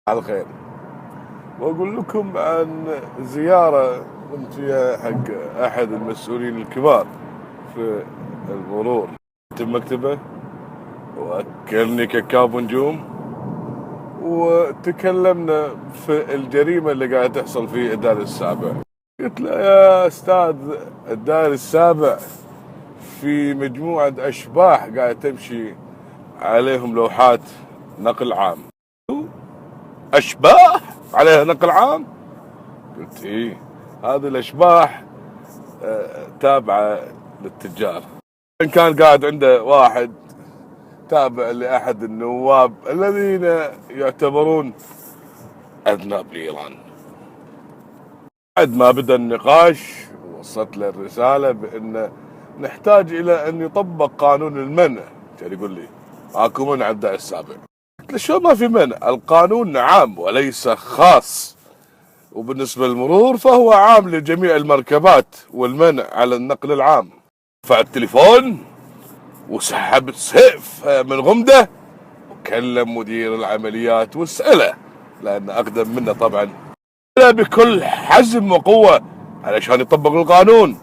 على خير. واقول لكم عن زياره قمت فيها حق احد المسؤولين الكبار في المرور. كنت بمكتبه واكلني كاكاو بنجوم، وتكلمنا في الجريمه اللي قاعده تحصل في الدائري السابع. قلت له يا استاذ، الدائري السابع في مجموعه اشباح قاعده تمشي عليهم لوحات نقل عام. اشباح عليها نقل عام؟ قلت ايه، هذه الاشباح تابعه للتجار. كان قاعد عنده واحد تابع لاحد النواب الذين يعتبرون اذناب ايران. بعد ما بدا النقاش وصلت له الرساله بان نحتاج الى ان يطبق قانون المنع. كان يقول لي اكو منع الدائري السابع. قلت له شو ما في منع؟ القانون عام وليس خاص، وبالنسبة للمرور فهو عام لجميع المركبات، والمنع على النقل العام. رفع التليفون وسحب السيف من غمده وكلم مدير العمليات واسأله، لأن أقدم منه طبعا، بكل حزم وقوة علشان يطبق القانون.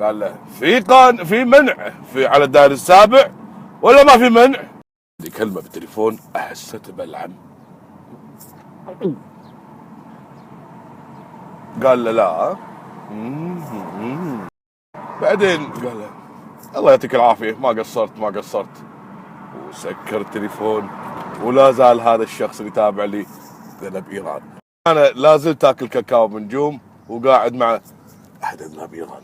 قال له في منع على الدائري السابع ولا ما في منع؟ دي كلمة بالتليفون أحسيت بلعن. قال له لا. بعدين قال له الله يعطيك العافيه، ما قصرت وسكر التليفون. ولا زال هذا الشخص اللي تابع لي ذنب ايران. انا لا زلت اكل كاكاو بنجوم وقاعد مع احد اذناب ايران.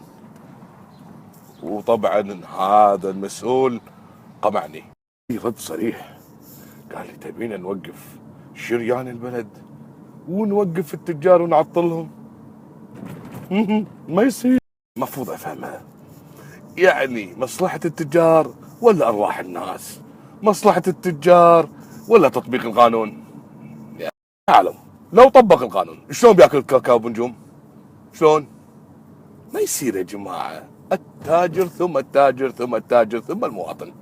وطبعا هذا المسؤول قمعني رد صريح، قال لي تبينا نوقف شريان البلد ونوقف التجار ونعطلهم؟ ما يصير. المفروض افهمها، يعني مصلحة التجار ولا ارواح الناس؟ مصلحة التجار ولا تطبيق القانون؟ يعني اعلم لو طبق القانون شلون بياكل كاكاو بنجوم؟ شلون؟ ما يصير يا جماعة. التاجر ثم التاجر ثم التاجر ثم المواطن.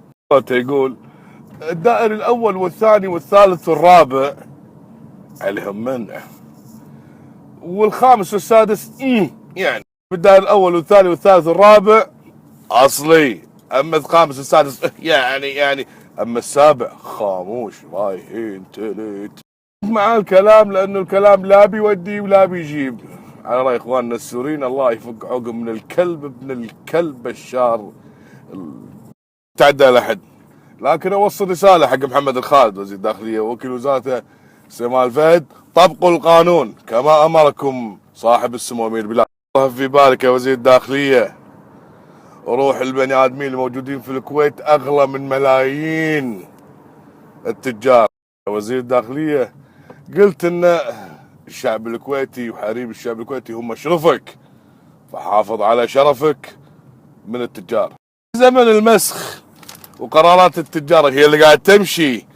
يقول الدائري الاول والثاني والثالث والرابع عليهم منع، والخامس والسادس يعني بالدائري الاول والثاني والثالث والرابع اصلي، اما الخامس والسادس يعني اما السابع خاموش رايحين تلت مع الكلام، لانه الكلام لا بيودي ولا بيجيب. على راي اخواننا السوريين، الله يفك عقب من الكلب ابن الكلب بشار تعدى لحد. لكن اوصل رساله حق محمد الخالد وزير الداخليه ووكيل وزارته سمال فهد، طبقوا القانون كما امركم صاحب السمو امير بلال. الله في بالك يا وزير الداخليه، روح البني ادمين الموجودين في الكويت اغلى من ملايين التجار. وزير الداخليه قلت ان الشعب الكويتي وحريم الشعب الكويتي هم شرفك، فحافظ على شرفك من التجار. زمن المسخ وقرارات التجار هي اللي قاعد تمشي.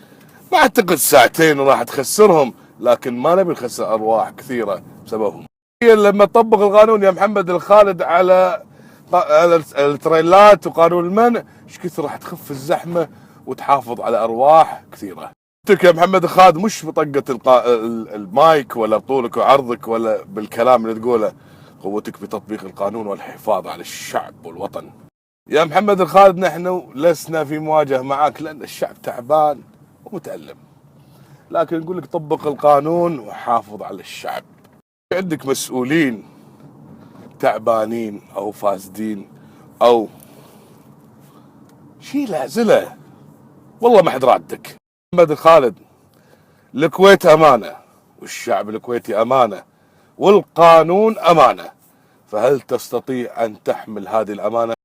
ما اعتقد ساعتين راح تخسرهم، لكن ما نبي نخسر ارواح كثيره بسببهم. هي لما تطبق القانون يا محمد الخالد على التريلات وقانون المنع، ايش كثر راح تخف الزحمه وتحافظ على ارواح كثيره. قلت يا محمد الخالد مش بطقه المايك ولا بطولك وعرضك ولا بالكلام اللي تقوله، قوتك بتطبيق القانون والحفاظ على الشعب والوطن. يا محمد الخالد نحن لسنا في مواجهه معك لان الشعب تعبان ومتألم، لكن نقول لك طبق القانون وحافظ على الشعب. عندك مسؤولين تعبانين او فاسدين او شيل عزله، والله ما حد رادك. محمد الخالد، الكويت امانه والشعب الكويتي امانه والقانون امانه، فهل تستطيع ان تحمل هذه الامانه؟